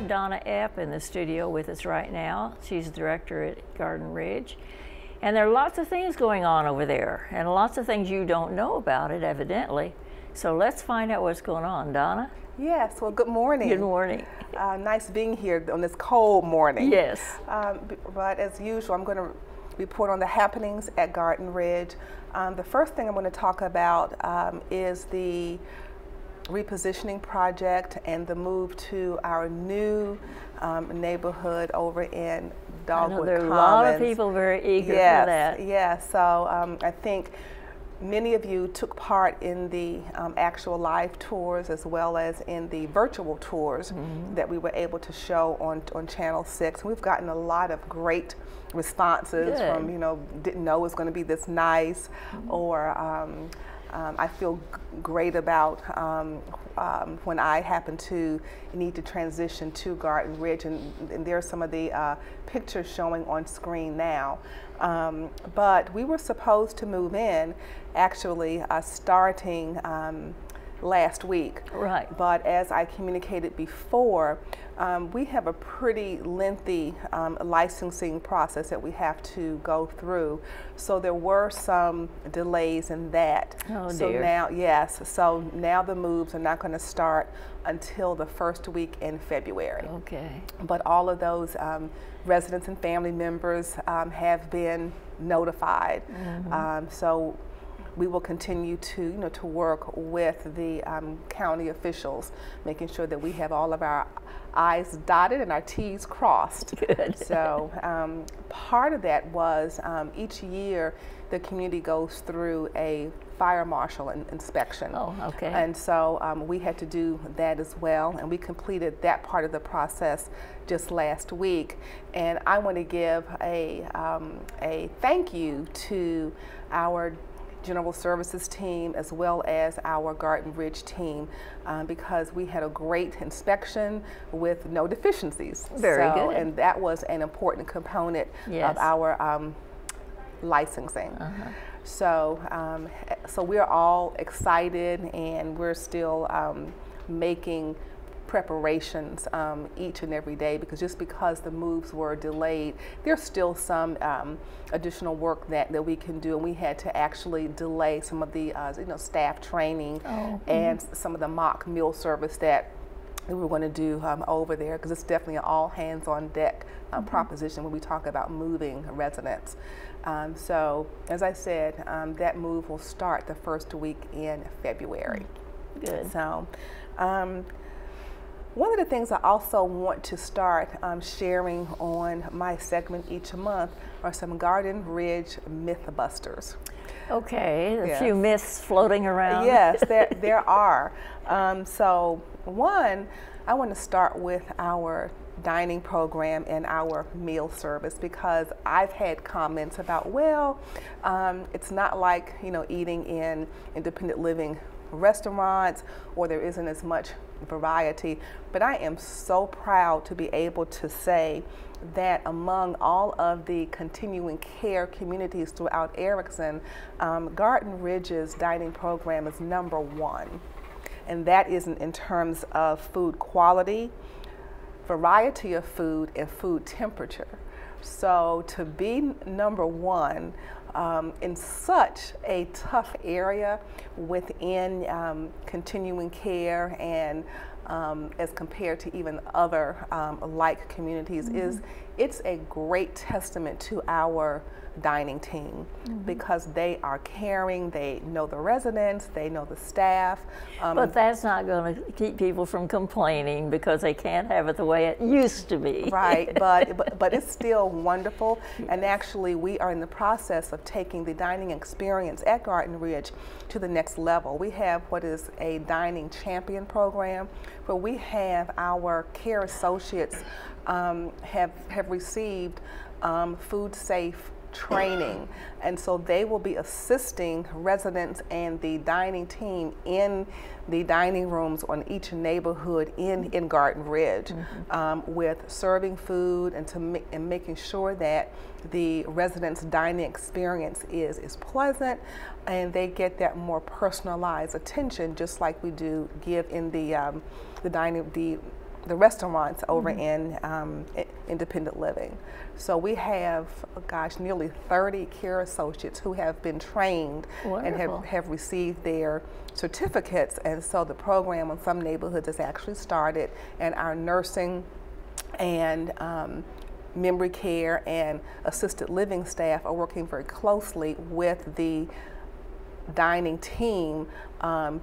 have Donna Epps in the studio with us right now. She's the director at Garden Ridge. And there are lots of things going on over there, and lots of things you don't know about it, evidently. So let's find out what's going on. Donna? Yes, well, good morning. Good morning. Nice being here on this cold morning. Yes. But as usual, I'm going to report on the happenings at Garden Ridge. The first thing I'm going to talk about is the repositioning project and the move to our new neighborhood over in Dogwood Commons. There are a lot of people very eager for that. Yes, so I think many of you took part in the actual live tours as well as in the virtual tours that we were able to show on Channel 6. We've gotten a lot of great responses from, didn't know it was going to be this nice, or I feel great about when I happen to need to transition to Garden Ridge, and there are some of the pictures showing on screen now. But we were supposed to move in actually starting last week. Right. But as I communicated before, we have a pretty lengthy licensing process that we have to go through. So there were some delays in that. Oh, so dear. now, yes, so now the moves are not going to start until the first week in February. Okay. But all of those residents and family members have been notified. So we will continue to, to work with the county officials, making sure that we have all of our I's dotted and our T's crossed. Good. So part of that was each year the community goes through a fire marshal inspection. Oh, okay. And so we had to do that as well, and we completed that part of the process just last week. And I want to give a thank you to our General Services team as well as our Garden Ridge team because we had a great inspection with no deficiencies. Very good. And that was an important component of our licensing. So we're all excited, and we're still making preparations each and every day, because just because the moves were delayed, there's still some additional work that we can do, and we had to actually delay some of the staff training and some of the mock meal service that we were going to do over there, because it's definitely an all hands on deck proposition when we talk about moving residents. So as I said, that move will start the first week in February. Good. So one of the things I also want to start sharing on my segment each month are some Garden Ridge Mythbusters. Okay, a few myths floating around. Yes, there are. So one, I want to start with our dining program and our meal service, because I've had comments about, well, it's not like, eating in independent living restaurants, or there isn't as much variety. But I am so proud to be able to say that among all of the continuing care communities throughout Erickson, Garden Ridge's dining program is #1. And that is in terms of food quality, variety of food, and food temperature. So to be #1 in such a tough area within continuing care, and as compared to even other like communities, it's a great testament to our dining team, because they are caring, they know the residents, they know the staff. But that's not going to keep people from complaining, because they can't have it the way it used to be. Right, but it's still wonderful. And actually we are in the process of taking the dining experience at Garden Ridge to the next level. We have what is a dining champion program, where we have our care associates have received food safe training, and so they will be assisting residents and the dining team in the dining rooms on each neighborhood in Garden Ridge, with serving food and making sure that the residents' dining experience is pleasant, and they get that more personalized attention, just like we do give in the the restaurants over in independent living. So we have, gosh, nearly 30 care associates who have been trained and have received their certificates. And so the program in some neighborhoods has actually started, and our nursing and memory care and assisted living staff are working very closely with the dining team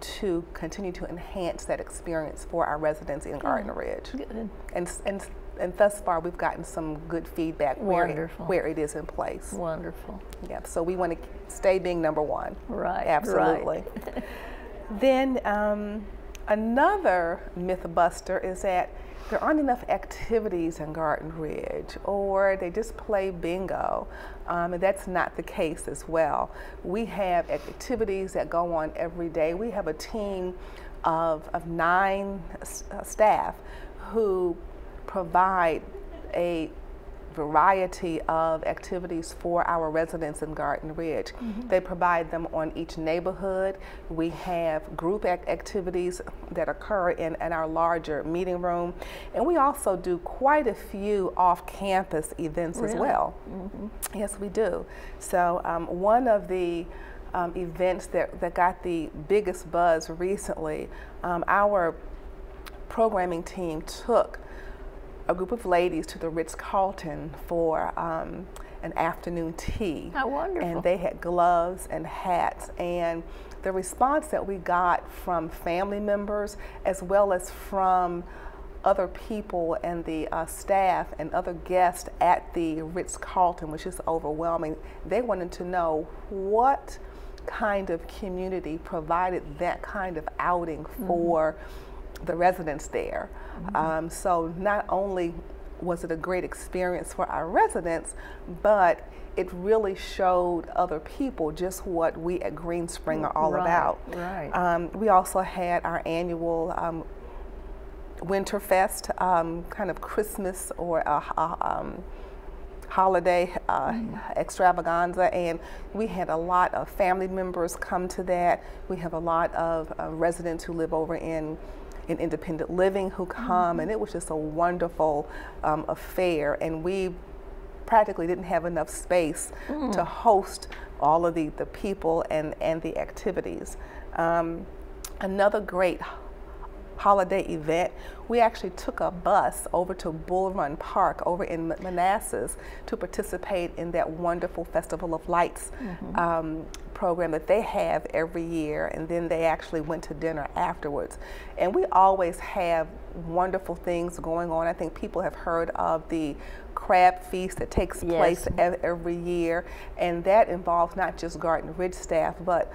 to continue to enhance that experience for our residents in Garden Ridge. Good. And thus far, we've gotten some good feedback where it is in place. Wonderful. Yeah, so we want to stay being number one. Right. Absolutely. Right. Then another myth buster is that there aren't enough activities in Garden Ridge, or they just play bingo. And that's not the case as well. We have activities that go on every day. We have a team of 9 staff who provide a variety of activities for our residents in Garden Ridge. They provide them on each neighborhood. We have group activities that occur in our larger meeting room, and we also do quite a few off-campus events as well. Yes, we do. So one of the events that got the biggest buzz recently, our programming team took a group of ladies to the Ritz-Carlton for an afternoon tea. How wonderful. And they had gloves and hats, and the response that we got from family members as well as from other people and the staff and other guests at the Ritz-Carlton was just overwhelming. They wanted to know what kind of community provided that kind of outing for the residents there. So not only was it a great experience for our residents, but it really showed other people just what we at Green Spring are all about. Right. We also had our annual Winterfest, kind of Christmas or holiday extravaganza, and we had a lot of family members come to that. We have a lot of residents who live over in independent living who come, and it was just a wonderful affair, and we practically didn't have enough space to host all of the people and the activities. Another great holiday event, we actually took a bus over to Bull Run Park over in Manassas to participate in that wonderful Festival of Lights program that they have every year, and then they actually went to dinner afterwards. And we always have wonderful things going on. I think people have heard of the crab feast that takes place every year, and that involves not just Garden Ridge staff, but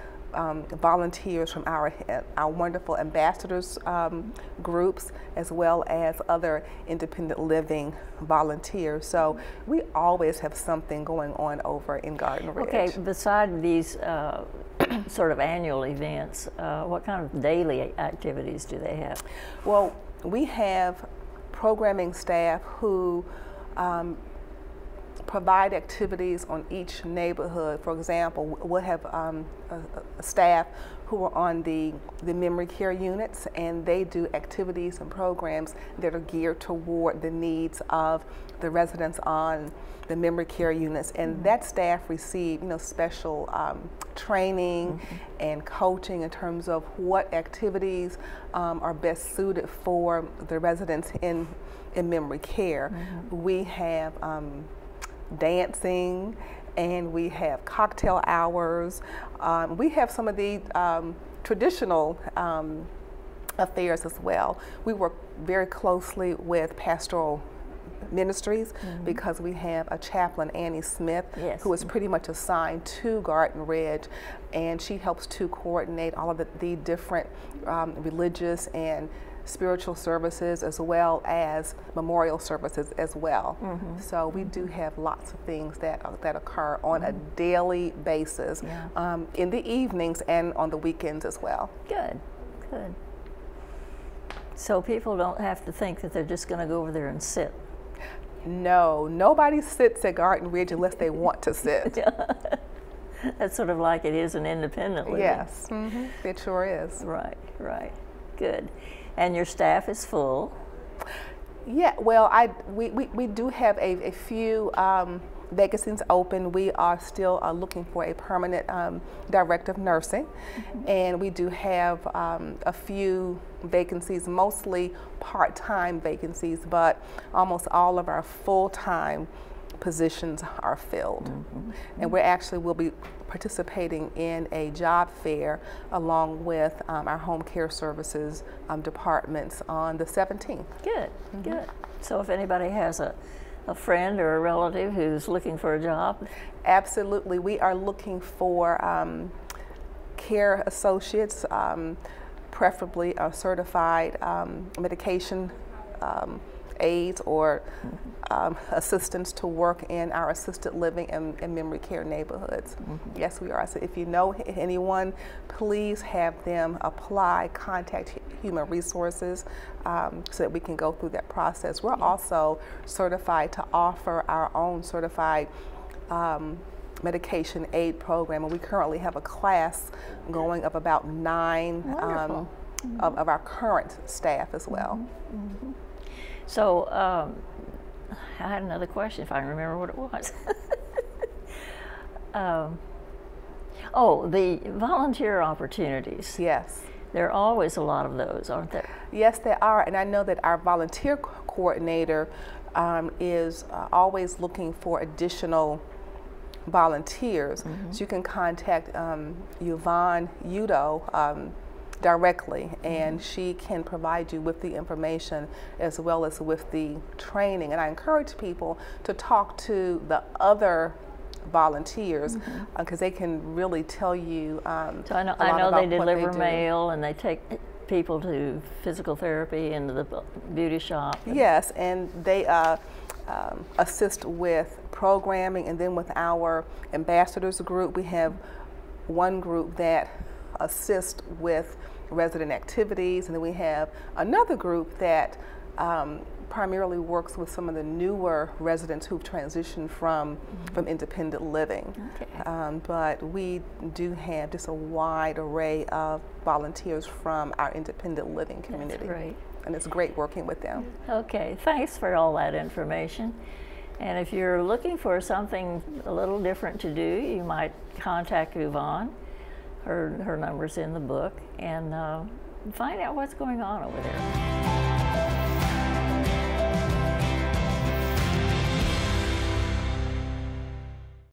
volunteers from our wonderful ambassadors groups, as well as other independent living volunteers. So we always have something going on over in Garden Ridge. Okay, beside these sort of annual events, what kind of daily activities do they have? Well, we have programming staff who provide activities on each neighborhood. For example, we'll have a staff who are on the memory care units, and they do activities and programs that are geared toward the needs of the residents on the memory care units. And that staff receive, special training and coaching in terms of what activities are best suited for the residents in memory care. We have dancing, and we have cocktail hours. We have some of the traditional affairs as well. We work very closely with pastoral ministries because we have a chaplain, Annie Smith, who is pretty much assigned to Garden Ridge, and she helps to coordinate all of the different religious and spiritual services, as well as memorial services as well. So we do have lots of things that occur on a daily basis, in the evenings and on the weekends as well. Good, good. So people don't have to think that they're just going to go over there and sit. No, nobody sits at Garden Ridge unless they want to sit. That's sort of like it is in independent living. Yes, it sure is. Right, right. Good. And your staff is full? Yeah, well, we do have a few vacancies open. We are still looking for a permanent director of nursing, and we do have a few vacancies, mostly part-time vacancies, but almost all of our full-time positions are filled. And we actually will be participating in a job fair along with our home care services departments on the 17th. Good, good. So if anybody has a friend or a relative who's looking for a job? Absolutely. We are looking for care associates, preferably certified medication aides or assistants to work in our assisted living and memory care neighborhoods. Yes, we are. So if you know anyone, please have them apply, contact Human Resources so that we can go through that process. We're also certified to offer our own certified medication aid program, and we currently have a class going of about 9 of our current staff as well. So I had another question, if I can remember what it was. Oh, the volunteer opportunities. Yes. There are always a lot of those, aren't there? Yes, there are, and I know that our volunteer coordinator is always looking for additional volunteers. So you can contact Yvonne directly, and she can provide you with the information as well as with the training. And I encourage people to talk to the other volunteers because they can really tell you so I know they deliver mail and they take people to physical therapy and to the beauty shop. Yes, and they assist with programming, and then with our ambassadors group, we have one group that assist with resident activities, and then we have another group that primarily works with some of the newer residents who've transitioned from independent living. But we do have just a wide array of volunteers from our independent living community. That's great. And it's great working with them. Okay, thanks for all that information. And if you're looking for something a little different to do, you might contact Yvonne. Her number's in the book, and find out what's going on over there.